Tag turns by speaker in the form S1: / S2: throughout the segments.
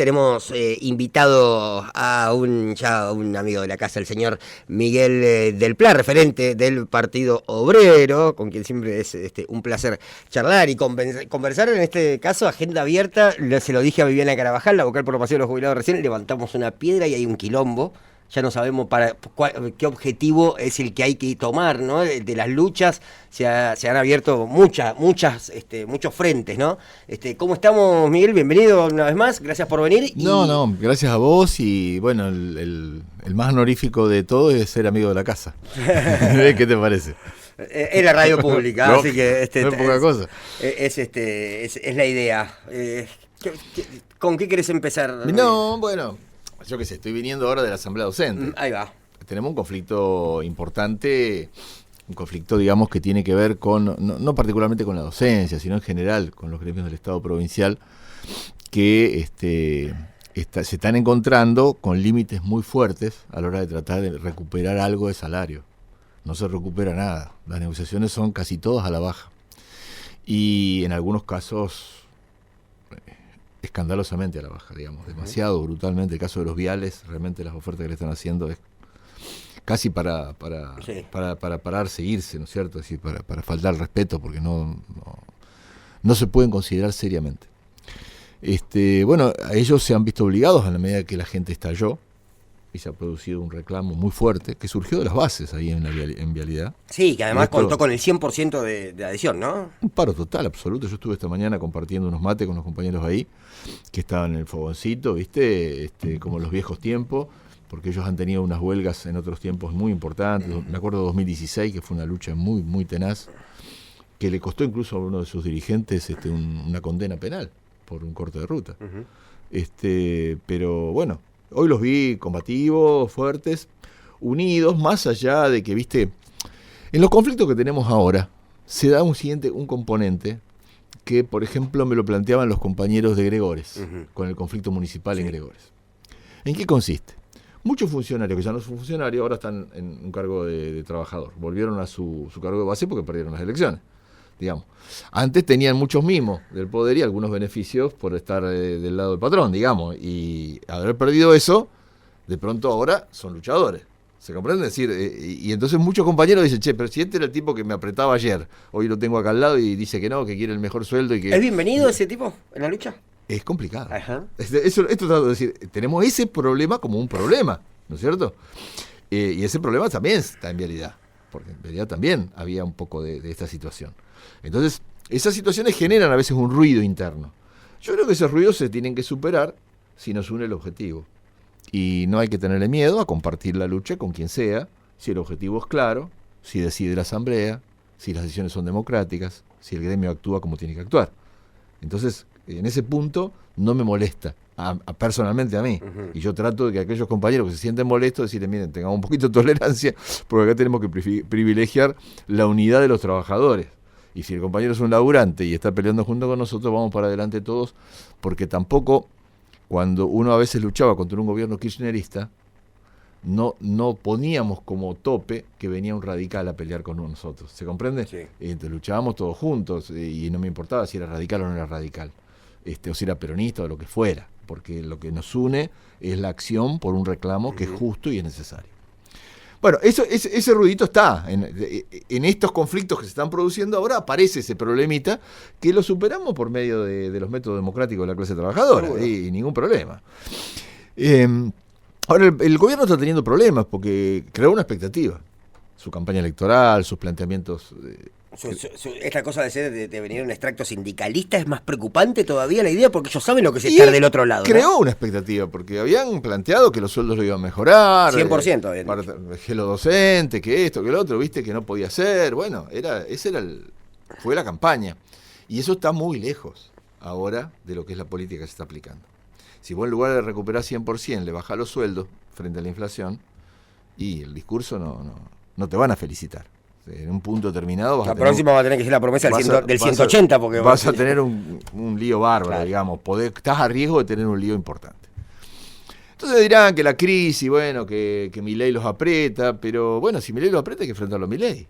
S1: Tenemos invitado a un amigo de la casa, el señor Miguel del Pla, referente del Partido Obrero, con quien siempre es un placer charlar y conversar. En este caso, agenda abierta. Se lo dije a Viviana Carabajal, la vocal por la Pasión de los Jubilados recién, levantamos una piedra y hay un quilombo. Ya no sabemos qué objetivo es el que hay que tomar, ¿no? De las luchas se han abierto muchos frentes, ¿no? ¿Cómo estamos, Miguel? Bienvenido una vez más, gracias por venir.
S2: No, gracias a vos y bueno, el más honorífico de todo es ser amigo de la casa. ¿Qué te parece?
S1: Es la radio pública,
S2: No,
S1: así que
S2: no es poca cosa.
S1: Es la idea. ¿Con qué querés empezar?
S2: No, bueno, yo qué sé, estoy viniendo ahora de la Asamblea Docente.
S1: Ahí va.
S2: Tenemos un conflicto importante, un conflicto, digamos, que tiene que ver con, no particularmente con la docencia, sino en general con los gremios del Estado provincial, que se están encontrando con límites muy fuertes a la hora de tratar de recuperar algo de salario. No se recupera nada. Las negociaciones son casi todas a la baja. Y en algunos casos escandalosamente a la baja, digamos, demasiado brutalmente. El caso de los viales, realmente las ofertas que le están haciendo es casi para parar, seguirse, ¿no es cierto? Es decir, para faltar al respeto, porque no se pueden considerar seriamente. Bueno, a ellos se han visto obligados a la medida que la gente estalló y se ha producido un reclamo muy fuerte que surgió de las bases ahí en Vialidad.
S1: Sí, que además contó con el 100% de adhesión, ¿no?
S2: Un paro total, absoluto. Yo estuve esta mañana compartiendo unos mates con los compañeros ahí que estaban en el fogoncito, ¿viste? Como los viejos tiempos, porque ellos han tenido unas huelgas en otros tiempos muy importantes. Me acuerdo de 2016, que fue una lucha muy, muy tenaz, que le costó incluso a uno de sus dirigentes una condena penal por un corte de ruta. Pero bueno, hoy los vi combativos, fuertes, unidos, más allá de que, viste, en los conflictos que tenemos ahora, se da un componente que, por ejemplo, me lo planteaban los compañeros de Gregores, con el conflicto municipal en Gregores. ¿En qué consiste? Muchos funcionarios que ya no son funcionarios ahora están en un cargo de trabajador. Volvieron a su cargo de base porque perdieron las elecciones, digamos. Antes tenían muchos mimos del poder y algunos beneficios por estar del lado del patrón, digamos. Y al haber perdido eso, de pronto ahora son luchadores. ¿Se comprende? Es decir, y entonces muchos compañeros dicen, che, pero si este era el tipo que me apretaba ayer, hoy lo tengo acá al lado y dice que no, que quiere el mejor sueldo y que...
S1: ¿Es bienvenido ese tipo en la lucha?
S2: Es complicado.
S1: Ajá.
S2: Esto trato de decir, tenemos ese problema como un problema, ¿no es cierto? Y ese problema también está en Vialidad, porque en Vialidad también había un poco de esta situación. Entonces, esas situaciones generan a veces un ruido interno. Yo creo que esos ruidos se tienen que superar si nos une el objetivo. Y no hay que tenerle miedo a compartir la lucha con quien sea, si el objetivo es claro, si decide la asamblea, si las decisiones son democráticas, si el gremio actúa como tiene que actuar. Entonces, en ese punto no me molesta, personalmente a mí. Y yo trato de que aquellos compañeros que se sienten molestos, decirles, miren, tengamos un poquito de tolerancia, porque acá tenemos que privilegiar la unidad de los trabajadores. Y si el compañero es un laburante y está peleando junto con nosotros, vamos para adelante todos, porque tampoco, cuando uno a veces luchaba contra un gobierno kirchnerista, no poníamos como tope que venía un radical a pelear con nosotros. ¿Se comprende?
S1: Sí.
S2: Entonces luchábamos todos juntos y no me importaba si era radical o no era radical, o si era peronista o lo que fuera, porque lo que nos une es la acción por un reclamo que es justo y es necesario. Bueno, ese ruidito está. En estos conflictos que se están produciendo ahora aparece ese problemita que lo superamos por medio de los métodos democráticos de la clase trabajadora, y ningún problema. Ahora, el gobierno está teniendo problemas porque creó una expectativa. Su campaña electoral, sus planteamientos...
S1: Esta cosa de venir un extracto sindicalista es más preocupante todavía la idea, porque ellos saben lo que es estar del otro lado.
S2: Creó una expectativa, porque habían planteado que los sueldos lo iban a mejorar.
S1: 100%.
S2: Que lo docente, que esto, que lo otro, viste, que no podía ser. Bueno, fue la campaña. Y eso está muy lejos ahora de lo que es la política que se está aplicando. Si vos en lugar de recuperar 100% le bajás los sueldos frente a la inflación, y el discurso no te van a felicitar. En un punto determinado
S1: la próxima va a tener que ser la promesa del 180, porque
S2: vas a tener un lío bárbaro, claro. Digamos, estás a riesgo de tener un lío importante. Entonces dirán que la crisis, bueno, que Milei los aprieta, pero bueno, si Milei los aprieta hay que enfrentarlo a Milei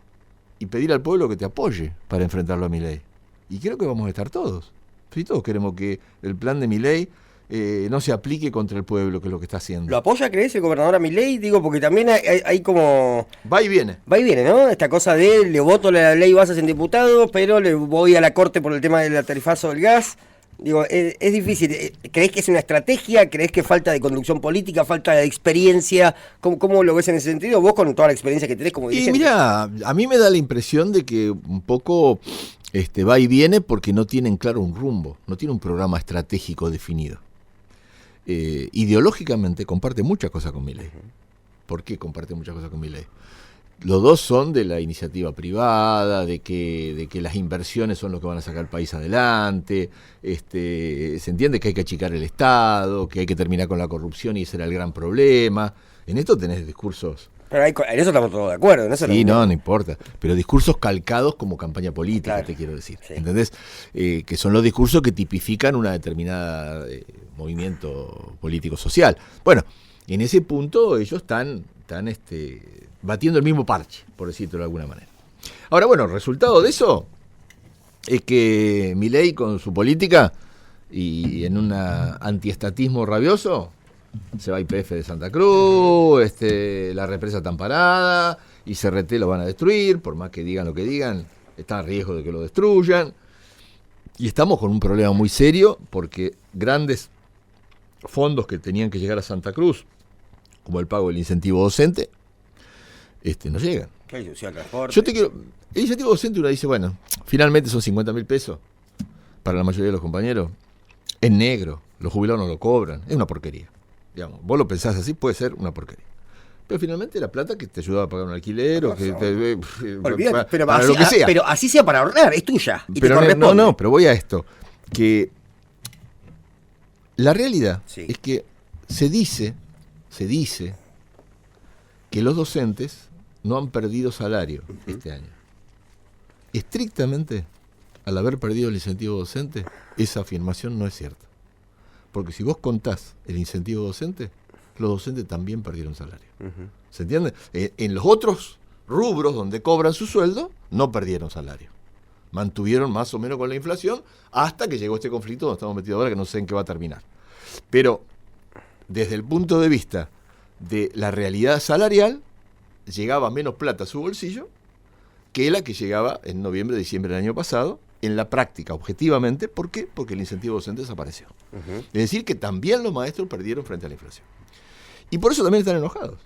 S2: y pedir al pueblo que te apoye para enfrentarlo a Milei. Y creo que vamos a estar todos. Sí, todos queremos que el plan de Milei no se aplique contra el pueblo, que es lo que está haciendo.
S1: ¿Lo apoya, crees, el gobernador a Milei? Digo, porque también hay como...
S2: Va y viene.
S1: Va y viene, ¿no? Esta cosa de le voto la ley Bases en diputado, pero le voy a la corte por el tema del tarifazo del gas. Digo, es difícil. ¿Crees que es una estrategia? ¿Crees que falta de conducción política, falta de experiencia? ¿Cómo lo ves en ese sentido? Vos con toda la experiencia que tenés como dirigente.
S2: Y mira, a mí me da la impresión de que un poco va y viene porque no tienen claro un rumbo, no tiene un programa estratégico definido. Ideológicamente comparte muchas cosas con Milei. ¿Por qué comparte muchas cosas con Milei? Los dos son de la iniciativa privada, de que las inversiones son lo que van a sacar el país adelante, se entiende que hay que achicar el Estado, que hay que terminar con la corrupción y ese era el gran problema. En esto tenés discursos...
S1: Pero en eso estamos todos de acuerdo. En eso
S2: sí, no importa. Pero discursos calcados como campaña política, claro, te quiero decir. Sí. ¿Entendés? Que son los discursos que tipifican una determinada movimiento político-social. Bueno, en ese punto ellos están batiendo el mismo parche, por decirlo de alguna manera. Ahora, bueno, el resultado de eso es que Milei con su política y en un antiestatismo rabioso se va a YPF de Santa Cruz, la represa está amparada y CRT lo van a destruir, por más que digan lo que digan, está a riesgo de que lo destruyan. Y estamos con un problema muy serio porque grandes fondos que tenían que llegar a Santa Cruz, como el pago del incentivo docente, no llegan. Yo te quiero... El incentivo docente uno dice, bueno, finalmente son 50.000 pesos para la mayoría de los compañeros. Es negro, los jubilados no lo cobran, es una porquería. Digamos, vos lo pensás así, puede ser una porquería. Pero finalmente la plata que te ayudaba a pagar un alquiler o que para
S1: así,
S2: lo que sea.
S1: Pero así sea para ahorrar, es tuya. Y
S2: pero
S1: te corresponde.
S2: No, pero voy a esto. Que la realidad es que se dice que los docentes no han perdido salario este año. Estrictamente, al haber perdido el incentivo docente, esa afirmación no es cierta. Porque si vos contás el incentivo docente, los docentes también perdieron salario. ¿Se entiende? En los otros rubros donde cobran su sueldo, no perdieron salario. Mantuvieron más o menos con la inflación hasta que llegó este conflicto donde estamos metidos ahora, que no sé en qué va a terminar. Pero, desde el punto de vista de la realidad salarial, llegaba menos plata a su bolsillo que la que llegaba en noviembre, diciembre del año pasado, en la práctica, objetivamente. ¿Por qué? Porque el incentivo docente desapareció. Es decir, que también los maestros perdieron frente a la inflación. Y por eso también están enojados.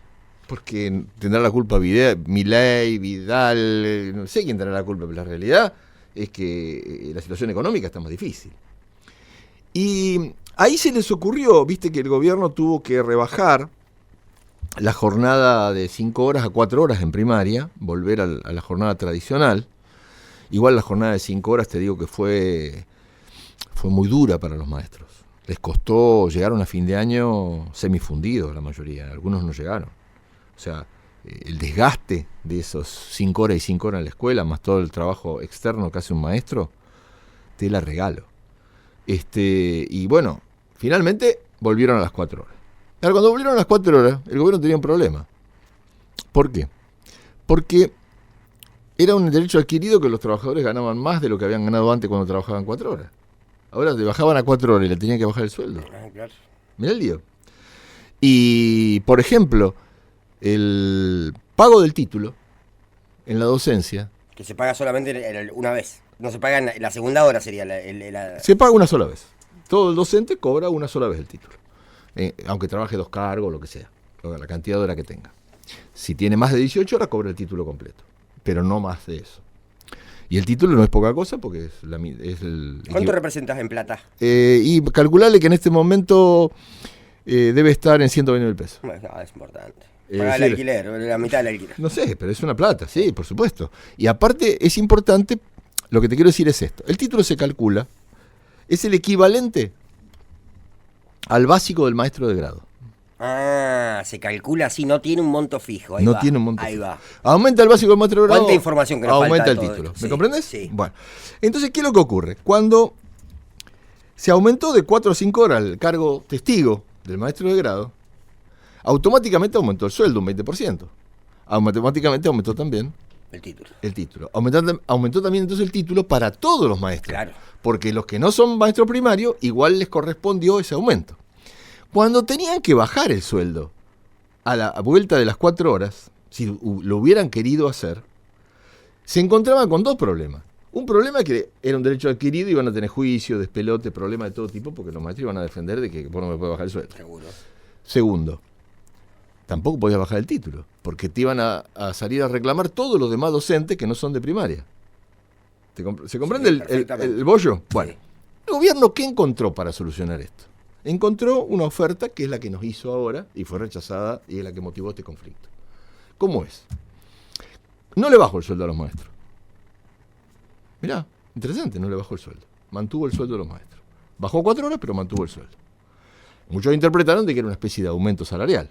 S2: Porque tendrá la culpa Milei, Vidal, no sé quién tendrá la culpa, pero la realidad es que la situación económica está más difícil. Y ahí se les ocurrió, viste, que el gobierno tuvo que rebajar la jornada de 5 horas a 4 horas en primaria, volver a la jornada tradicional. Igual la jornada de 5 horas, te digo que fue muy dura para los maestros. Les costó, llegaron a fin de año semifundidos la mayoría, algunos no llegaron. O sea, el desgaste de esos 5 horas y 5 horas en la escuela, más todo el trabajo externo que hace un maestro, te la regalo. Y bueno, finalmente volvieron a las 4 horas. Ahora, cuando volvieron a las 4 horas, el gobierno tenía un problema. ¿Por qué? Porque era un derecho adquirido que los trabajadores ganaban más de lo que habían ganado antes cuando trabajaban 4 horas. Ahora te bajaban a 4 horas y le tenían que bajar el sueldo.
S1: Claro.
S2: Mirá el lío. Y, por ejemplo, el pago del título en la docencia...
S1: Que se paga solamente una vez. No se paga en la segunda hora, sería
S2: Se paga una sola vez. Todo el docente cobra una sola vez el título. Aunque trabaje 2 cargos, lo que sea. La cantidad de horas que tenga. Si tiene más de 18 horas, cobra el título completo. Pero no más de eso. Y el título no es poca cosa porque es el...
S1: ¿Cuánto representas en plata?
S2: Y calcularle que en este momento debe estar en 120.000 pesos.
S1: Bueno, no, es importante. Pagar el alquiler, la mitad del alquiler.
S2: No sé, pero es una plata, sí, por supuesto. Y aparte es importante, lo que te quiero decir es esto. El título se calcula, es el equivalente al básico del maestro de grado.
S1: Ah, se calcula así, no tiene un monto fijo. Ahí
S2: no
S1: va,
S2: tiene un monto
S1: ahí
S2: fijo.
S1: Va.
S2: Aumenta el básico del maestro de grado.
S1: ¿Cuánta información que nos
S2: aumenta
S1: falta
S2: el título?
S1: Esto?
S2: ¿Me
S1: Sí,
S2: comprendes?
S1: Sí.
S2: Bueno, entonces, ¿qué es lo que ocurre? Cuando se aumentó de 4 a 5 horas el cargo testigo del maestro de grado, automáticamente aumentó el sueldo un 20%. Automáticamente aumentó también
S1: El título.
S2: El título. Aumentó también entonces el título para todos los maestros.
S1: Claro.
S2: Porque los que no son maestros primarios, igual les correspondió ese aumento. Cuando tenían que bajar el sueldo a la vuelta de las 4 horas, si lo hubieran querido hacer, se encontraban con 2 problemas. Un problema que era un derecho adquirido, iban a tener juicio, despelote, problemas de todo tipo, porque los maestros iban a defender de que vos no me podés bajar el sueldo.
S1: Seguro.
S2: Segundo, tampoco podías bajar el título, porque te iban a salir a reclamar todos los demás docentes que no son de primaria. ¿Se comprende el bollo? Bueno,
S1: Sí.
S2: ¿el gobierno qué encontró para solucionar esto? Encontró una oferta que es la que nos hizo ahora y fue rechazada y es la que motivó este conflicto. ¿Cómo es? No le bajó el sueldo a los maestros. Mirá, interesante, no le bajó el sueldo. Mantuvo el sueldo de los maestros. Bajó 4 horas, pero mantuvo el sueldo. Muchos interpretaron de que era una especie de aumento salarial.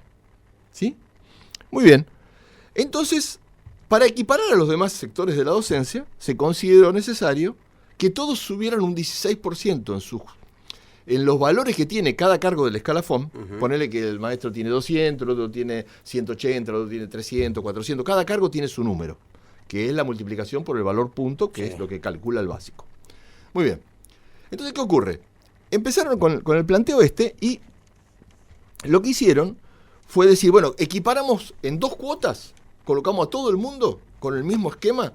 S2: ¿Sí? Muy bien. Entonces, para equiparar a los demás sectores de la docencia, se consideró necesario que todos subieran un 16% en los valores que tiene cada cargo del escalafón. Ponele que el maestro tiene 200, el otro tiene 180, el otro tiene 300, 400. Cada cargo tiene su número, que es la multiplicación por el valor punto, que es lo que calcula el básico. Muy bien. Entonces, ¿qué ocurre? Empezaron con el planteo y lo que hicieron fue decir, bueno, equiparamos en 2 cuotas, colocamos a todo el mundo con el mismo esquema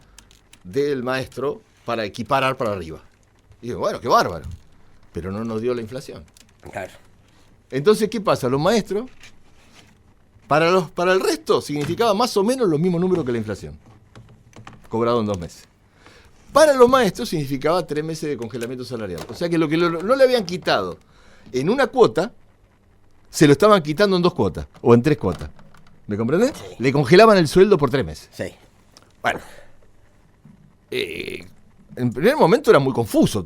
S2: del maestro para equiparar para arriba. Y digo, bueno, qué bárbaro. Pero no nos dio la inflación.
S1: Claro.
S2: Entonces, ¿qué pasa? Los maestros, para el resto, significaba más o menos los mismos números que la inflación, cobrado en 2 meses. Para los maestros significaba 3 meses de congelamiento salarial. O sea que lo que no le habían quitado en una cuota, se lo estaban quitando en 2 cuotas, o en 3 cuotas. ¿Me comprendés?
S1: Sí.
S2: Le congelaban el sueldo por 3 meses.
S1: Sí. Bueno.
S2: En primer momento era muy confuso.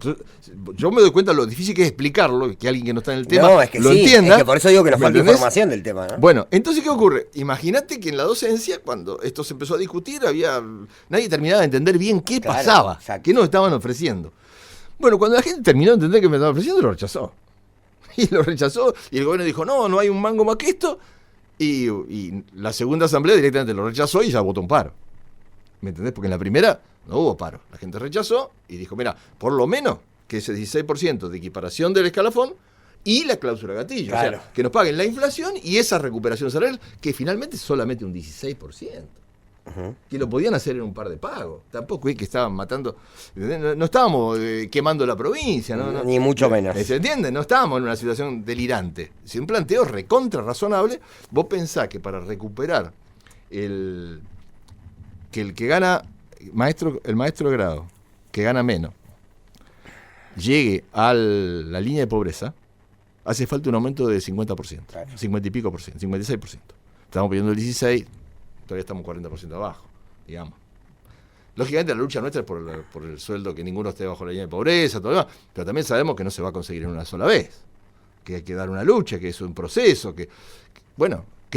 S2: Yo me doy cuenta de lo difícil que es explicarlo, que alguien que no está en el tema
S1: No, es que
S2: lo
S1: sí,
S2: entienda.
S1: es que por eso digo que nos
S2: ¿Me
S1: falta
S2: entendés?
S1: información del tema, ¿no?
S2: Bueno, entonces, ¿qué ocurre? Imagínate que en la docencia, cuando esto se empezó a discutir, nadie terminaba de entender bien qué
S1: Claro,
S2: pasaba,
S1: exacto.
S2: qué nos estaban ofreciendo. Bueno, cuando la gente terminó de entender qué me estaban ofreciendo, lo rechazó. Y lo rechazó, y el gobierno dijo, no hay un mango más que esto, y la segunda asamblea directamente lo rechazó y ya votó un paro. ¿Me entendés? Porque en la primera no hubo paro. La gente rechazó y dijo, mira, por lo menos que ese 16% de equiparación del escalafón y la cláusula gatillo.
S1: Claro.
S2: O sea, que nos paguen la inflación y esa recuperación salarial, que finalmente es solamente un 16%. Que lo podían hacer en un par de pagos. Tampoco es que estaban matando. No estábamos quemando la provincia. No,
S1: Ni mucho menos.
S2: ¿Se entiende? No estábamos en una situación delirante. Si un planteo recontra razonable, vos pensás que para recuperar el que gana el maestro de grado, que gana menos, llegue a la línea de pobreza, hace falta un aumento de 50%,
S1: Claro.
S2: 50 y pico por ciento, 56%. Estamos pidiendo el 16%, todavía estamos 40% abajo, digamos. Lógicamente la lucha nuestra es por el sueldo, que ninguno esté bajo la línea de pobreza, todo lo demás, pero también sabemos que no se va a conseguir en una sola vez, que hay que dar una lucha, que es un proceso, que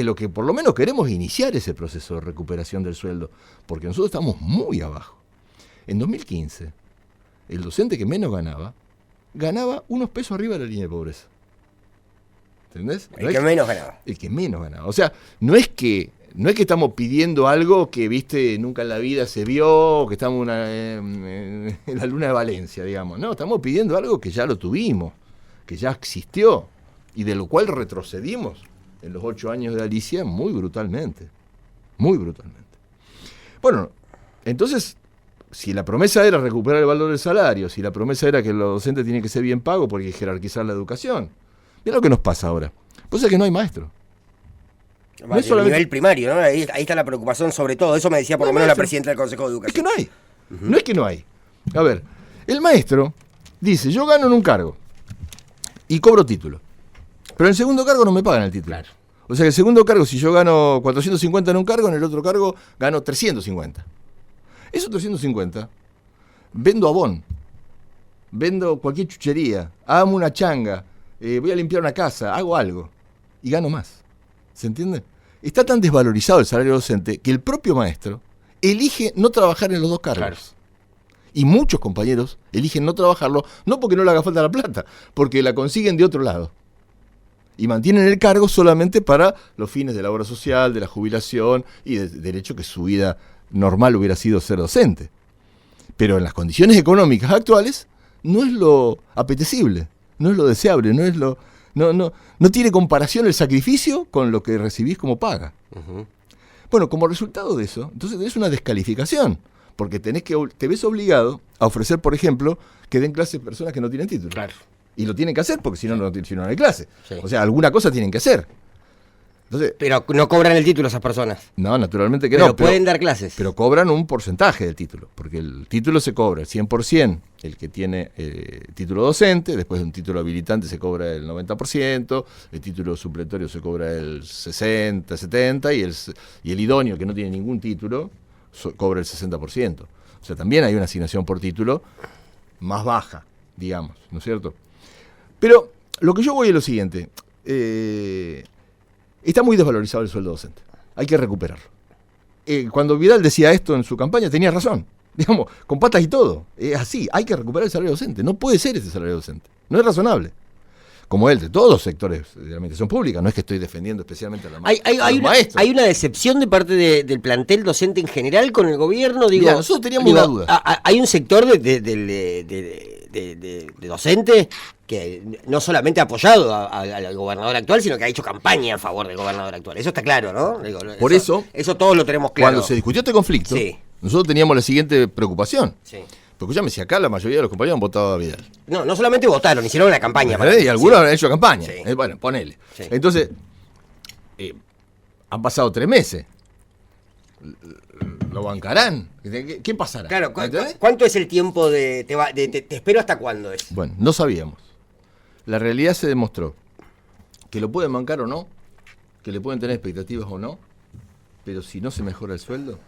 S2: lo que por lo menos queremos es iniciar ese proceso de recuperación del sueldo, porque nosotros estamos muy abajo. En 2015, el docente que menos ganaba unos pesos arriba de la línea de pobreza. ¿Entendés?
S1: El que menos ganaba.
S2: El que menos ganaba. O sea, no es que estamos pidiendo algo que, viste, nunca en la vida se vio, que estamos en la luna de Valencia, digamos. No, estamos pidiendo algo que ya lo tuvimos, que ya existió, y de lo cual retrocedimos en los 8 años de Alicia muy brutalmente. Muy brutalmente. Bueno, entonces, si la promesa era recuperar el valor del salario, si la promesa era que los docentes tienen que ser bien pagos porque hay que jerarquizar la educación, mira lo que nos pasa ahora. Pues es que no hay maestro.
S1: No es solamente nivel primario, ¿no? Ahí está la preocupación sobre todo. Eso me decía por lo menos la presidenta del Consejo de Educación.
S2: Es que no hay. No es que no hay. A ver, el maestro dice, yo gano en un cargo y cobro título. Pero en el segundo cargo no me pagan el título.
S1: Claro.
S2: O sea que el segundo cargo, si yo gano 450 en un cargo, en el otro cargo gano 350. Esos 350, vendo abón, vendo cualquier chuchería, hago una changa, voy a limpiar una casa, hago algo y gano más. ¿Se entiende? Está tan desvalorizado el salario docente que el propio maestro elige no trabajar en los 2 cargos. Claro. Y muchos compañeros eligen no trabajarlo, no porque no le haga falta la plata, porque la consiguen de otro lado. Y mantienen el cargo solamente para los fines de la obra social, de la jubilación y del derecho que es su vida normal hubiera sido ser docente. Pero en las condiciones económicas actuales no es lo apetecible, no es lo deseable, no tiene comparación el sacrificio con lo que recibís como paga.
S1: Uh-huh.
S2: Bueno, como resultado de eso, entonces es una descalificación, porque te ves obligado a ofrecer, por ejemplo, que den clases personas que no tienen título.
S1: Claro.
S2: Y lo tienen que hacer porque si no hay clase.
S1: Sí.
S2: O sea, alguna cosa tienen que hacer. Entonces,
S1: Pero no cobran el título esas personas.
S2: no, naturalmente que
S1: Pero
S2: no.
S1: pueden dar clases.
S2: Pero cobran un porcentaje del título, porque el título se cobra el 100%, el que tiene título docente, después de un título habilitante se cobra el 90%, el título supletorio se cobra el 60, 70%, y el idóneo, que no tiene ningún título, cobra el 60%. O sea, también hay una asignación por título más baja, digamos, ¿no es cierto? Pero lo que yo voy es lo siguiente. Está muy desvalorizado el sueldo docente. Hay que recuperarlo. Cuando Vidal decía esto en su campaña, tenía razón. Digamos, con patas y todo. Es así, hay que recuperar el salario docente. No puede ser ese salario docente. No es razonable. Como el de todos los sectores de la administración pública. No es que estoy defendiendo especialmente a los maestros.
S1: Hay una decepción de parte del plantel docente en general con el gobierno. Digo,
S2: Mira, nosotros teníamos una duda.
S1: Hay un sector de docente que no solamente ha apoyado al gobernador actual, sino que ha hecho campaña a favor del gobernador actual. Eso está claro, ¿no? Digo,
S2: Por eso
S1: todos lo tenemos claro.
S2: Cuando se discutió este conflicto,
S1: sí,
S2: nosotros teníamos la siguiente preocupación.
S1: Sí.
S2: Porque ya me decía, acá la mayoría de los compañeros han votado a Vidal.
S1: No solamente votaron, hicieron una campaña.
S2: Y algunos han hecho campaña.
S1: Sí.
S2: Bueno, ponele.
S1: Sí.
S2: Entonces, han pasado 3 meses. ¿Lo bancarán? ¿Qué pasará?
S1: Claro, ¿cuánto es el tiempo de te espero hasta cuándo es?
S2: Bueno, no sabíamos. La realidad se demostró que lo pueden bancar o no, que le pueden tener expectativas o no, pero si no se mejora el sueldo,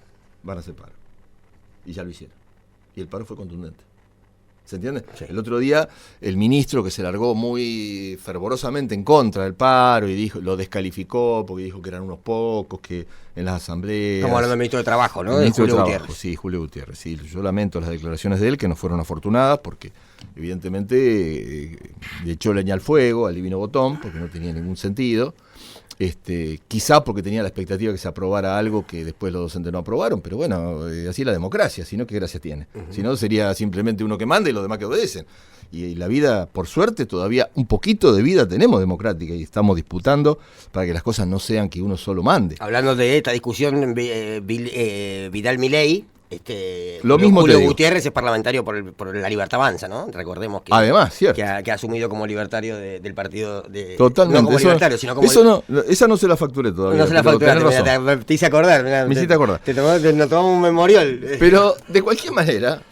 S2: van a hacer paro. Y ya lo hicieron. Y el paro fue contundente. ¿Se entiende? Sí. El otro día, el ministro, que se largó muy fervorosamente en contra del paro y lo descalificó porque dijo que eran unos pocos, que en las asambleas...
S1: Estamos hablando del ministro de Trabajo, ¿no?
S2: El ministro de
S1: Julio
S2: Trabajo, sí, Julio Gutiérrez. Sí, yo lamento las declaraciones de él, que no fueron afortunadas, porque evidentemente le echó leña al fuego, al divino botón, porque no tenía ningún sentido. Quizá porque tenía la expectativa que se aprobara algo que después los docentes no aprobaron, pero bueno, así es la democracia, si no, ¿qué gracia tiene? Uh-huh. Si no, sería simplemente uno que manda y los demás que obedecen. Y la vida, por suerte, todavía un poquito de vida tenemos democrática y estamos disputando para que las cosas no sean que uno solo mande.
S1: Hablando de esta discusión, Vidal-Milei,
S2: lo mismo
S1: Julio Gutiérrez es parlamentario por la Libertad Avanza, ¿no? Recordemos que,
S2: además, cierto,
S1: que ha asumido como libertario del partido
S2: totalmente.
S1: No como libertario, sino como
S2: esa no se la facturé todavía.
S1: No se la facturé, te hice acordar.
S2: Me hiciste acordar.
S1: Nos tomamos un memorial.
S2: Pero de cualquier manera,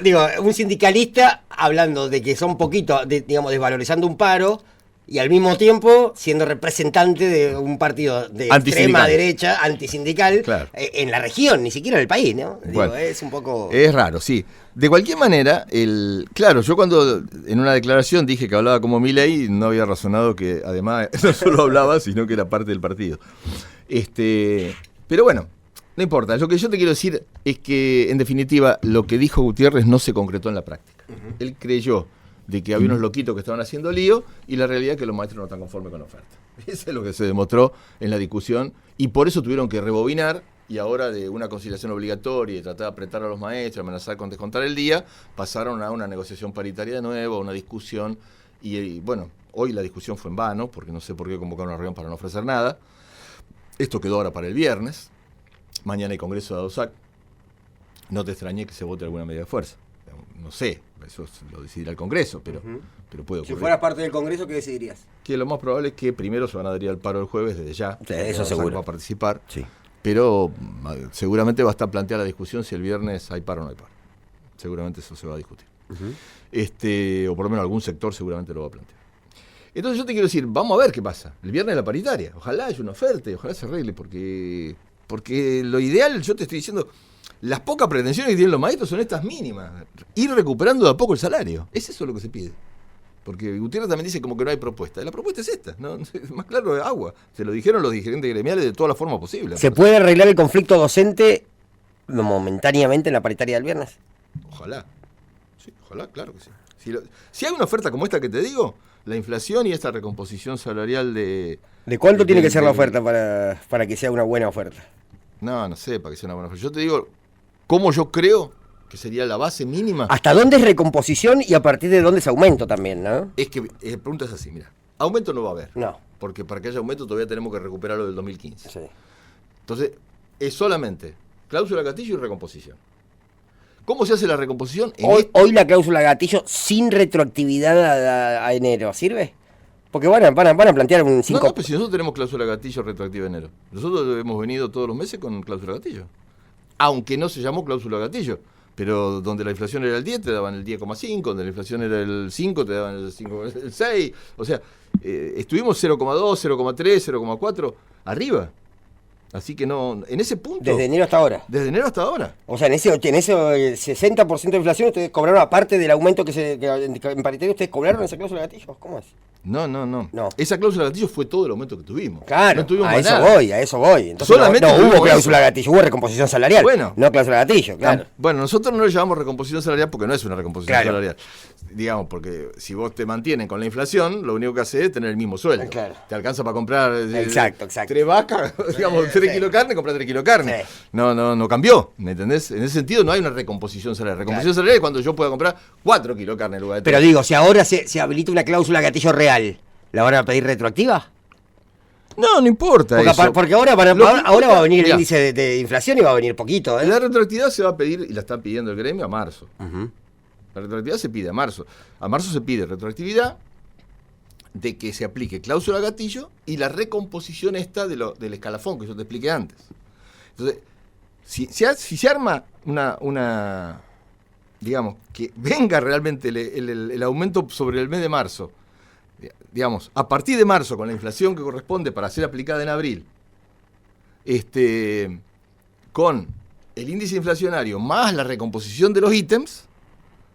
S1: digo, un sindicalista hablando de que son poquito, digamos, desvalorizando un paro, y al mismo tiempo siendo representante de un partido de extrema derecha, antisindical, claro, en la región, ni siquiera en el país, ¿no?
S2: Bueno,
S1: es un poco...
S2: Es raro, sí. De cualquier manera, claro, yo cuando en una declaración dije que hablaba como Milei, no había razonado que además no solo hablaba, sino que era parte del partido. Pero bueno, no importa. Lo que yo te quiero decir es que, en definitiva, lo que dijo Gutiérrez no se concretó en la práctica. Uh-huh. Él creyó de que había unos loquitos que estaban haciendo lío, y la realidad es que los maestros no están conformes con la oferta. Eso es lo que se demostró en la discusión, y por eso tuvieron que rebobinar, y ahora de una conciliación obligatoria y tratar de apretar a los maestros, amenazar con descontar el día, pasaron a una negociación paritaria de nuevo, a una discusión, y bueno, hoy la discusión fue en vano, porque no sé por qué convocaron una reunión para no ofrecer nada. Esto quedó ahora para el viernes. Mañana hay congreso de ADOSAC. No te extrañé que se vote alguna medida de fuerza. No sé, eso lo decidirá el Congreso, pero puede ocurrir.
S1: Si fueras parte del Congreso, ¿qué decidirías?
S2: Que lo más probable es que primero se van a adherir al paro el jueves desde ya.
S1: Sí, eso seguro.
S2: Va a participar,
S1: sí,
S2: pero seguramente va a estar planteada la discusión si el viernes hay paro o no hay paro. Seguramente eso se va a discutir. Uh-huh. O por lo menos algún sector seguramente lo va a plantear. Entonces yo te quiero decir, vamos a ver qué pasa. El viernes la paritaria. Ojalá haya una oferta y ojalá se arregle, porque lo ideal, yo te estoy diciendo... Las pocas pretensiones que tienen los maestros son estas mínimas. Ir recuperando de a poco el salario. Es eso lo que se pide. Porque Gutiérrez también dice como que no hay propuesta. La propuesta es esta, ¿no? Más claro de agua. Se lo dijeron los dirigentes gremiales de todas las formas posibles.
S1: ¿Se puede arreglar el conflicto docente momentáneamente en la paritaria del viernes?
S2: Ojalá. Sí, ojalá, claro que sí. Si hay una oferta como esta que te digo, la inflación y esta recomposición salarial de...
S1: ¿De cuánto tiene que ser la oferta para que sea una buena oferta?
S2: No sé, para que sea una buena oferta. Yo te digo, ¿cómo yo creo que sería la base mínima?
S1: ¿Hasta dónde es recomposición y a partir de dónde es aumento también, no?
S2: Es que la pregunta es así, mira. Aumento no va a haber.
S1: No.
S2: Porque para que haya aumento todavía tenemos que recuperar lo del 2015.
S1: Sí.
S2: Entonces, es solamente cláusula gatillo y recomposición. ¿Cómo se hace la recomposición?
S1: Hoy la cláusula gatillo sin retroactividad a enero, ¿sirve? Porque van a plantear un 5...
S2: No, pero si nosotros tenemos cláusula gatillo retroactiva de enero. Nosotros hemos venido todos los meses con cláusula gatillo. Aunque no se llamó cláusula gatillo. Pero donde la inflación era el 10, te daban el 10,5. Donde la inflación era el 5, te daban el 6. O sea, estuvimos 0,2, 0,3, 0,4 arriba. Así que no, en ese punto...
S1: Desde enero hasta ahora.
S2: Desde enero hasta ahora.
S1: O sea, en ese 60% de inflación, ustedes cobraron, aparte del aumento que en paritario, ¿ustedes cobraron esa cláusula de gatillo? ¿Cómo es?
S2: No. Esa cláusula de gatillo fue todo el aumento que tuvimos.
S1: Claro,
S2: no tuvimos
S1: a
S2: más
S1: eso
S2: nada.
S1: voy, a eso voy. Entonces
S2: Solamente
S1: no hubo
S2: tuvimos
S1: cláusula de
S2: eso.
S1: gatillo, hubo recomposición salarial.
S2: Bueno.
S1: No cláusula de gatillo, claro.
S2: Bueno, nosotros no le llamamos recomposición salarial porque no es una recomposición
S1: Claro.
S2: salarial. Digamos, porque si vos te mantienen con la inflación, lo único que haces es tener el mismo sueldo.
S1: Claro.
S2: Te alcanza para comprar
S1: Exacto.
S2: 3 vacas, digamos, 3 kilos de carne, comprar 3 kilos de carne.
S1: Sí.
S2: No cambió, ¿me entendés? En ese sentido no hay una recomposición salarial. Recomposición salarial es cuando yo pueda comprar 4 kilos de carne en lugar de 3.
S1: Pero digo, si ahora se habilita una cláusula de gatillo real, ¿la van a pedir retroactiva?
S2: No importa eso.
S1: Porque ahora va a venir el índice de inflación y va a venir poquito, ¿eh?
S2: La retroactividad se va a pedir, y la está pidiendo el gremio, a marzo.
S1: Uh-huh.
S2: La retroactividad se pide a marzo. A marzo se pide retroactividad de que se aplique cláusula gatillo y la recomposición esta del escalafón que yo te expliqué antes. Entonces, si se arma una digamos, que venga realmente el aumento sobre el mes de marzo, digamos, a partir de marzo, con la inflación que corresponde para ser aplicada en abril, con el índice inflacionario más la recomposición de los ítems,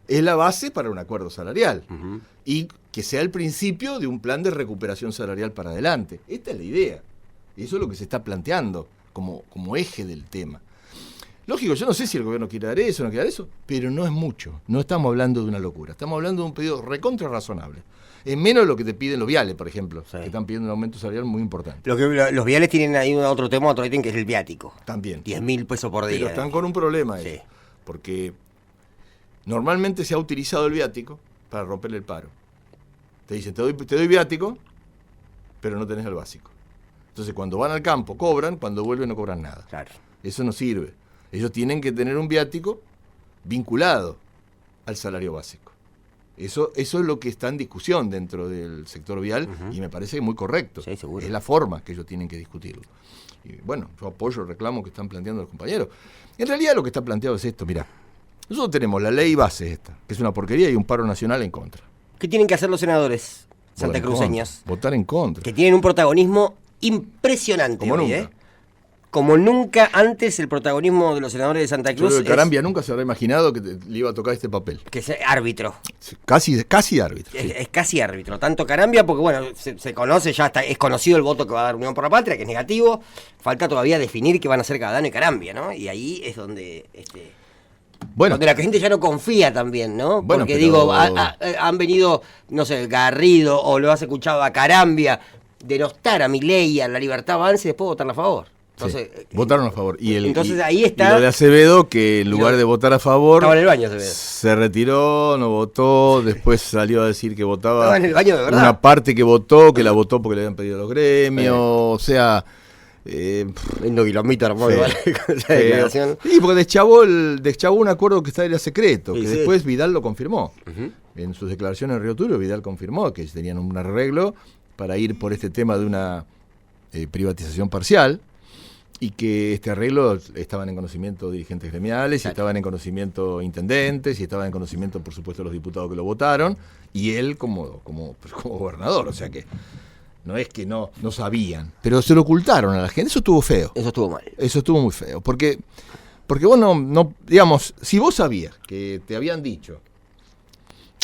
S2: es la base para un acuerdo salarial.
S1: Uh-huh.
S2: Y que sea el principio de un plan de recuperación salarial para adelante. Esta es la idea. Y eso es lo que se está planteando como eje del tema. Lógico, yo no sé si el gobierno quiere dar eso o no quiere dar eso, pero no es mucho. No estamos hablando de una locura. Estamos hablando de un pedido recontra razonable. Es menos de lo que te piden los viales, por ejemplo,
S1: sí,
S2: que están pidiendo un aumento salarial muy importante.
S1: Los viales tienen ahí otro tema, otro ítem que es el viático.
S2: También.
S1: 10.000 pesos por día.
S2: Pero están con un problema
S1: sí,
S2: ahí, porque normalmente se ha utilizado el viático para romperle el paro. Te dicen, te doy viático, pero no tenés el básico. Entonces, cuando van al campo, cobran, cuando vuelven no cobran nada.
S1: Claro.
S2: Eso no sirve. Ellos tienen que tener un viático vinculado al salario básico. Eso es lo que está en discusión dentro del sector vial, uh-huh, y me parece muy correcto.
S1: Sí, seguro.
S2: Es la forma que ellos tienen que discutirlo. Y bueno, yo apoyo el reclamo que están planteando los compañeros. En realidad lo que está planteado es esto, mirá. Nosotros tenemos la ley base esta, que es una porquería, y un paro nacional en contra.
S1: ¿Qué tienen que hacer los senadores santacruceños?
S2: Votar en contra.
S1: Que tienen un protagonismo impresionante
S2: como
S1: hoy,
S2: nunca.
S1: Como nunca antes el protagonismo de los senadores de Santa Cruz.
S2: Yo creo que Carambia nunca se habrá imaginado que le iba a tocar este papel.
S1: Que es árbitro.
S2: Casi árbitro. Sí.
S1: Es casi árbitro. Tanto Carambia, porque bueno, se conoce, ya está, es conocido el voto que va a dar Unión por la Patria, que es negativo. Falta todavía definir qué van a hacer Cadano y Carambia, ¿no? Y ahí es donde... donde la gente ya no confía también, ¿no?
S2: Bueno,
S1: porque
S2: pero...
S1: digo, han venido, no sé, Garrido, o lo has escuchado a Carambia, denostar a Milei y a la Libertad Avance y después votarla a favor. Entonces,
S2: sí, votaron a favor.
S1: Entonces ahí está.
S2: Y lo de Acevedo, que en lugar de votar a favor,
S1: estaba en el baño, Acevedo.
S2: Se retiró, no votó, después salió a decir que votaba.
S1: Estaba en el baño de verdad.
S2: Una parte que votó, que la votó porque le habían pedido los gremios, o sea.
S1: Lindo kilómetro armó igual con esa declaración.
S2: Sí, porque deschavó un acuerdo que era secreto, que
S1: sí,
S2: después Vidal lo confirmó.
S1: Uh-huh.
S2: En sus declaraciones en Río Turbio, Vidal confirmó que tenían un arreglo para ir por este tema de una privatización parcial, y que este arreglo estaban en conocimiento dirigentes gremiales, y estaban en conocimiento intendentes, y estaban en conocimiento, por supuesto, los diputados que lo votaron, y él como gobernador, o sea que no es que no sabían, pero se lo ocultaron a la gente. Eso estuvo feo.
S1: Eso estuvo mal.
S2: Eso estuvo muy feo, porque vos no, digamos, si vos sabías que te habían dicho,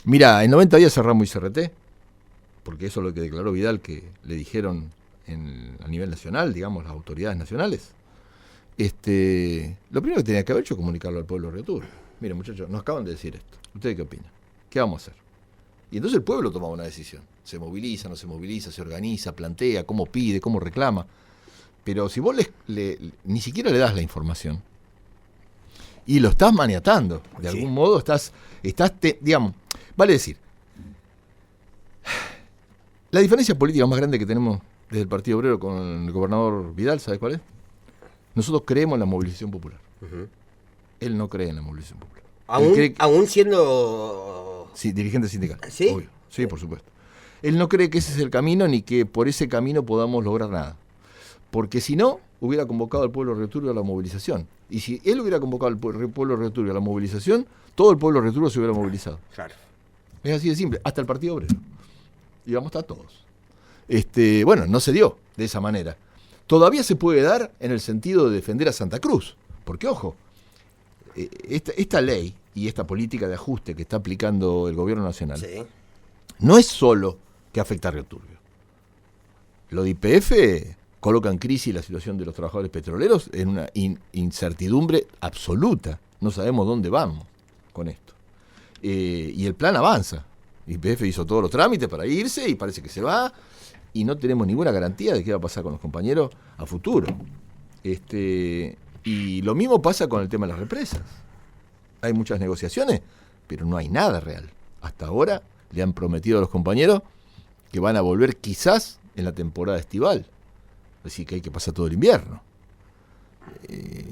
S2: mira, en 90 días cerramos ICRT, porque eso es lo que declaró Vidal, que le dijeron a nivel nacional, digamos, las autoridades nacionales, lo primero que tenía que haber hecho es comunicarlo al pueblo de Río Turbio. Miren, muchachos, nos acaban de decir esto. ¿Ustedes qué opinan? ¿Qué vamos a hacer? Y entonces el pueblo tomaba una decisión. Se moviliza, no se moviliza, se organiza, plantea, cómo pide, cómo reclama. Pero si vos ni siquiera le das la información y lo estás maniatando, de algún modo digamos, vale decir, la diferencia política más grande que tenemos desde el Partido Obrero con el gobernador Vidal, ¿sabes cuál es? Nosotros creemos en la movilización popular. Uh-huh. Él no cree en la movilización popular.
S1: ¿Aún siendo...
S2: Sí, dirigente sindical.
S1: ¿Sí?
S2: Obvio. Sí, por supuesto. Él no cree que ese es el camino ni que por ese camino podamos lograr nada. Porque si no, hubiera convocado al pueblo returbio a la movilización. Y si él hubiera convocado al pueblo returbio a la movilización, todo el pueblo returbio se hubiera movilizado. Claro. Es así de simple, hasta el Partido Obrero. Y vamos a estar todos. Bueno, no se dio de esa manera. Todavía se puede dar en el sentido de defender a Santa Cruz. Porque, ojo, esta ley y esta política de ajuste que está aplicando el gobierno nacional, sí, no es solo que afecta a Río Turbio. Lo de YPF coloca en crisis la situación de los trabajadores petroleros en una incertidumbre absoluta. No sabemos dónde vamos con esto. Y el plan avanza. YPF hizo todos los trámites para irse y parece que se va. Y no tenemos ninguna garantía de qué va a pasar con los compañeros a futuro. Y lo mismo pasa con el tema de las represas. Hay muchas negociaciones, pero no hay nada real. Hasta ahora le han prometido a los compañeros que van a volver quizás en la temporada estival. Así que hay que pasar todo el invierno.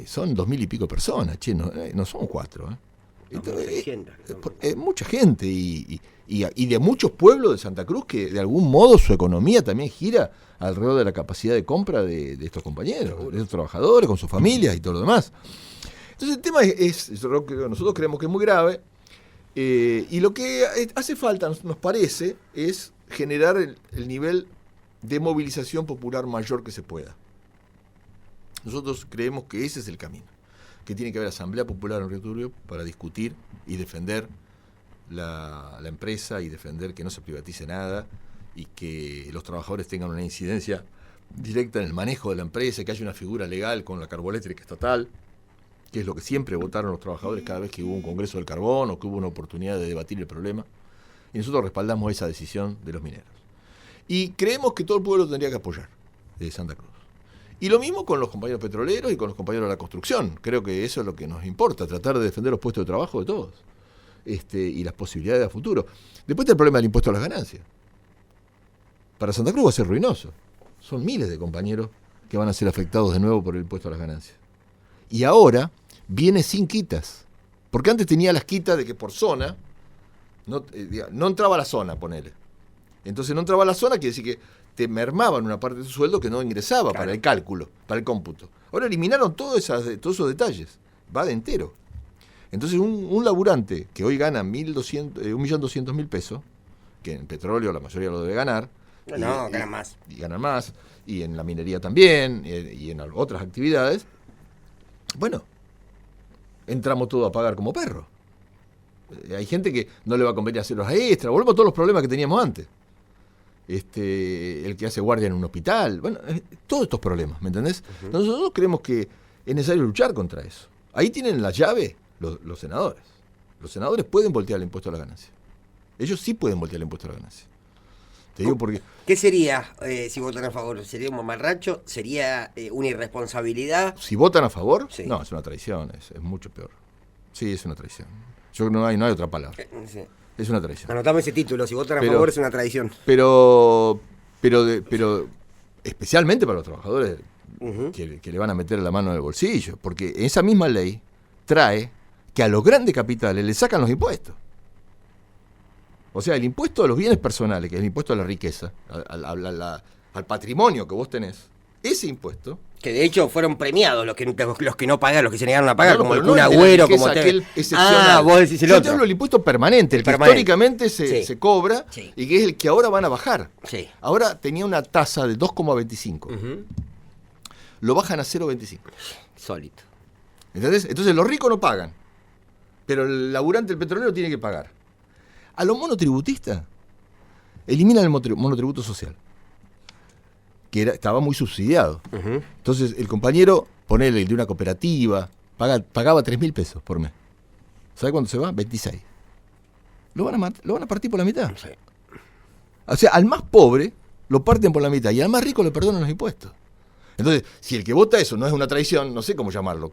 S2: Son 2.000 y pico personas, no son 4. Mucha gente y de muchos pueblos de Santa Cruz que de algún modo su economía también gira alrededor de la capacidad de compra de estos compañeros, de estos trabajadores, con sus familias y todo lo demás. Entonces el tema nosotros creemos que es muy grave, y lo que hace falta, nos parece, es generar el nivel de movilización popular mayor que se pueda. Nosotros creemos que ese es el camino, que tiene que haber asamblea popular en Río Turbio para discutir y defender la empresa y defender que no se privatice nada y que los trabajadores tengan una incidencia directa en el manejo de la empresa, que haya una figura legal con la carboeléctrica estatal, que es lo que siempre votaron los trabajadores cada vez que hubo un congreso del carbón o que hubo una oportunidad de debatir el problema. Y nosotros respaldamos esa decisión de los mineros. Y creemos que todo el pueblo tendría que apoyar de Santa Cruz. Y lo mismo con los compañeros petroleros y con los compañeros de la construcción. Creo que eso es lo que nos importa, tratar de defender los puestos de trabajo de todos. Y las posibilidades a futuro. Después está el problema del impuesto a las ganancias. Para Santa Cruz va a ser ruinoso. Son miles de compañeros que van a ser afectados de nuevo por el impuesto a las ganancias. Y ahora viene sin quitas. Porque antes tenía las quitas de que por zona no entraba a la zona, ponele. Entonces no entraba a la zona, quiere decir que te mermaban una parte de tu sueldo que no ingresaba, claro, para el cálculo, para el cómputo. Ahora eliminaron todos esos detalles, va de entero. Entonces un laburante que hoy gana 1.200.000 pesos, que en petróleo la mayoría lo debe ganar,
S1: ganan más.
S2: Y ganan más, y en la minería también, y en otras actividades, bueno, entramos todos a pagar como perro. Hay gente que no le va a convenir hacer horas extra, volvemos a todos los problemas que teníamos antes. El que hace guardia en un hospital, bueno, todos estos problemas, ¿me entendés? Uh-huh. Nosotros creemos que es necesario luchar contra eso. Ahí tienen la llave los senadores. Los senadores pueden voltear el impuesto a la ganancia. Ellos sí pueden voltear el impuesto a la ganancia. Te digo porque...
S1: ¿Qué sería si votan a favor? ¿Sería un mamarracho? ¿Sería una irresponsabilidad?
S2: Si votan a favor,
S1: sí.
S2: No, es una traición, es mucho peor. Sí, es una traición. Yo creo que no hay otra palabra.
S1: Sí.
S2: Es una traición.
S1: Anotame ese título, si votan a favor es una traición.
S2: Pero especialmente para los trabajadores, uh-huh, que le van a meter la mano en el bolsillo, porque esa misma ley trae que a los grandes capitales le sacan los impuestos. O sea, el impuesto a los bienes personales, que es el impuesto a la riqueza, al patrimonio que vos tenés, ese impuesto...
S1: Que de hecho fueron premiados los que no pagan, los que se negaron a pagar, como el Kun Agüero, como
S2: aquel
S1: vos decís el otro.
S2: Yo te hablo del impuesto permanente, el que históricamente se cobra, sí, y que es el que ahora van a bajar.
S1: Sí.
S2: Ahora tenía una tasa de 2,25. Uh-huh. Lo bajan a 0,25.
S1: Sólido.
S2: ¿Entendés? Entonces los ricos no pagan, pero el laburante, el petrolero, tiene que pagar. A los monotributistas eliminan el monotributo social, que estaba muy subsidiado. Uh-huh. Entonces el compañero, ponele de una cooperativa, pagaba 3.000 pesos por mes. ¿Sabe cuánto se va? 26. Lo van a partir por la mitad. Sí. O sea, al más pobre lo parten por la mitad y al más rico le perdonan los impuestos. Entonces, si el que vota eso no es una traición, no sé cómo llamarlo,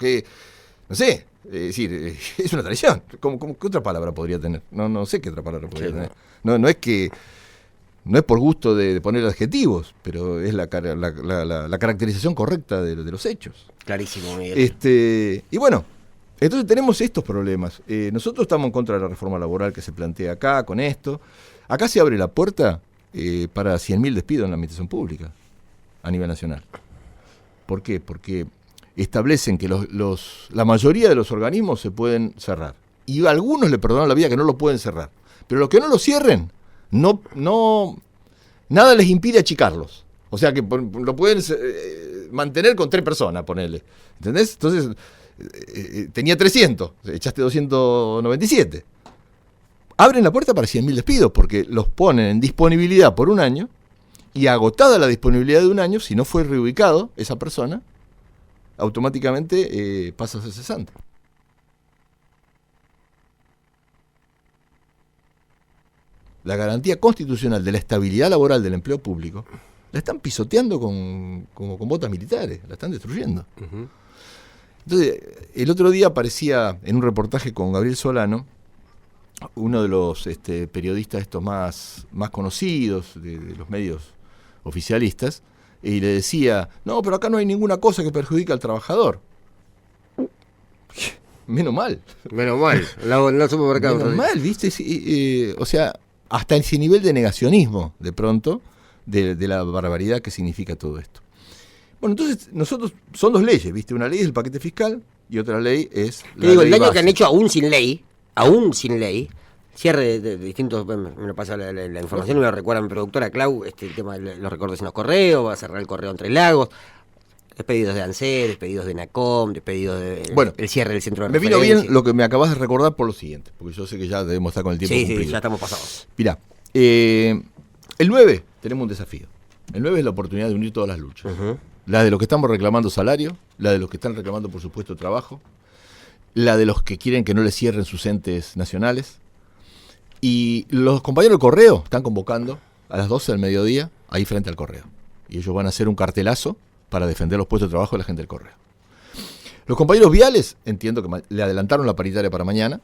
S2: no sé, es decir, es una traición. ¿Qué otra palabra podría tener? No sé qué otra palabra podría tener. No es por gusto de poner adjetivos, pero es la caracterización correcta de los hechos.
S1: Clarísimo, Miguel.
S2: Y bueno, entonces tenemos estos problemas. Nosotros estamos en contra de la reforma laboral que se plantea acá, con esto. Acá se abre la puerta para 100.000 despidos en la administración pública a nivel nacional. ¿Por qué? Porque establecen que la mayoría de los organismos se pueden cerrar. Y a algunos le perdonan la vida que no lo pueden cerrar. Pero los que no lo cierren, nada les impide achicarlos. O sea que lo pueden mantener con 3 personas, ponele. ¿Entendés? Entonces, tenía 300, echaste 297. Abren la puerta para 100.000 despidos, porque los ponen en disponibilidad por un año, y agotada la disponibilidad de un año, si no fue reubicado esa persona, automáticamente pasa a ser cesante. La garantía constitucional de la estabilidad laboral del empleo público la están pisoteando con botas militares, la están destruyendo. Uh-huh. Entonces, el otro día aparecía en un reportaje con Gabriel Solano, uno de los periodistas estos más conocidos de los medios oficialistas, y le decía, no, pero acá no hay ninguna cosa que perjudique al trabajador. Menos mal.
S1: No supermercado.
S2: Menos mal, ¿viste? O sea, hasta ese nivel de negacionismo, de pronto, de la barbaridad que significa todo esto. Bueno, entonces, nosotros, son 2 leyes, ¿viste? Una ley es el paquete fiscal y otra ley es la ley
S1: el daño
S2: base.
S1: que han hecho aún sin ley, cierre de distintos, me lo pasa la información y me lo recuerda mi productora Clau, el tema de los recortes en los correos, va a cerrar el correo Entre Lagos, despedidos de ANSES, despedidos de NACOM, despedidos de el cierre del centro de referencia.
S2: Me vino bien lo que me acabas de recordar por lo siguiente, porque yo sé que ya debemos estar con el tiempo cumplido.
S1: Sí, ya estamos pasados.
S2: Mirá, el 9 tenemos un desafío. El 9 es la oportunidad de unir todas las luchas. Uh-huh. La de los que estamos reclamando salario, la de los que están reclamando por supuesto trabajo, la de los que quieren que no les cierren sus entes nacionales. Y los compañeros del correo están convocando a las 12 del mediodía ahí frente al correo. Y ellos van a hacer un cartelazo para defender los puestos de trabajo de la gente del correo. Los compañeros viales, entiendo que le adelantaron la paritaria para mañana,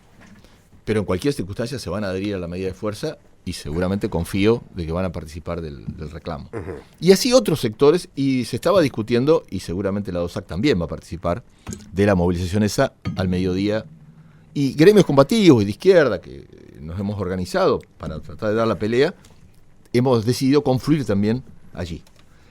S2: pero en cualquier circunstancia se van a adherir a la medida de fuerza y seguramente confío de que van a participar del reclamo. Uh-huh. Y así otros sectores, y se estaba discutiendo, y seguramente la DOSAC también va a participar, de la movilización esa al mediodía. Y gremios combativos y de izquierda, que nos hemos organizado para tratar de dar la pelea, hemos decidido confluir también allí.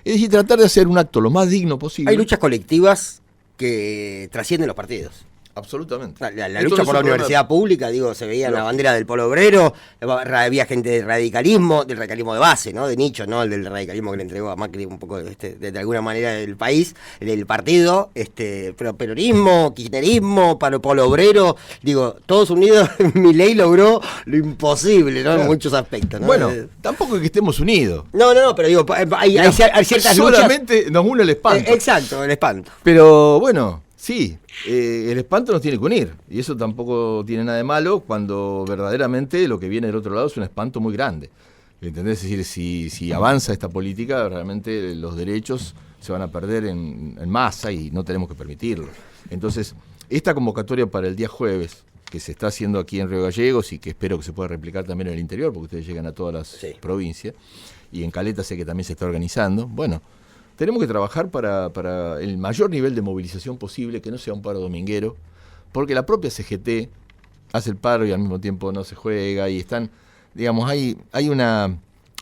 S2: Es decir, tratar de hacer un acto lo más digno posible.
S1: Hay luchas colectivas que trascienden los partidos.
S2: Absolutamente.
S1: La lucha por la universidad pública, se veía en la bandera del Polo Obrero, había gente del radicalismo de base, ¿no? De nicho, ¿no? El del radicalismo que le entregó a Macri un poco de alguna manera el país, el partido, pero peronismo, kirchnerismo, Polo Obrero, todos unidos. Milei logró lo imposible, ¿no? En muchos aspectos, ¿no?
S2: Bueno, tampoco es que estemos unidos.
S1: No, pero hay ciertas
S2: solamente
S1: luchas.
S2: Nos une el espanto.
S1: Exacto, el espanto.
S2: Pero bueno, sí, el espanto nos tiene que unir, y eso tampoco tiene nada de malo cuando verdaderamente lo que viene del otro lado es un espanto muy grande. ¿Entendés? Es decir, si avanza esta política, realmente los derechos se van a perder en masa y no tenemos que permitirlo. Entonces, esta convocatoria para el día jueves, que se está haciendo aquí en Río Gallegos y que espero que se pueda replicar también en el interior, porque ustedes llegan a todas las provincias, y en Caleta sé que también se está organizando, bueno, tenemos que trabajar para el mayor nivel de movilización posible, que no sea un paro dominguero, porque la propia CGT hace el paro y al mismo tiempo no se juega, y están, hay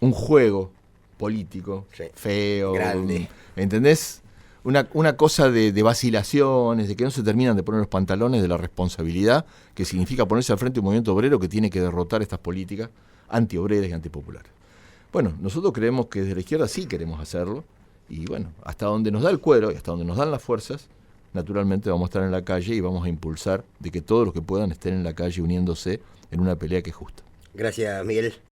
S2: un juego político feo,
S1: grande.
S2: ¿Entendés? Una cosa de vacilaciones, de que no se terminan de poner los pantalones de la responsabilidad, que significa ponerse al frente de un movimiento obrero que tiene que derrotar estas políticas antiobreras y antipopulares. Bueno, nosotros creemos que desde la izquierda sí queremos hacerlo, y bueno, hasta donde nos da el cuero y hasta donde nos dan las fuerzas, naturalmente vamos a estar en la calle y vamos a impulsar de que todos los que puedan estén en la calle uniéndose en una pelea que es justa.
S1: Gracias, Miguel.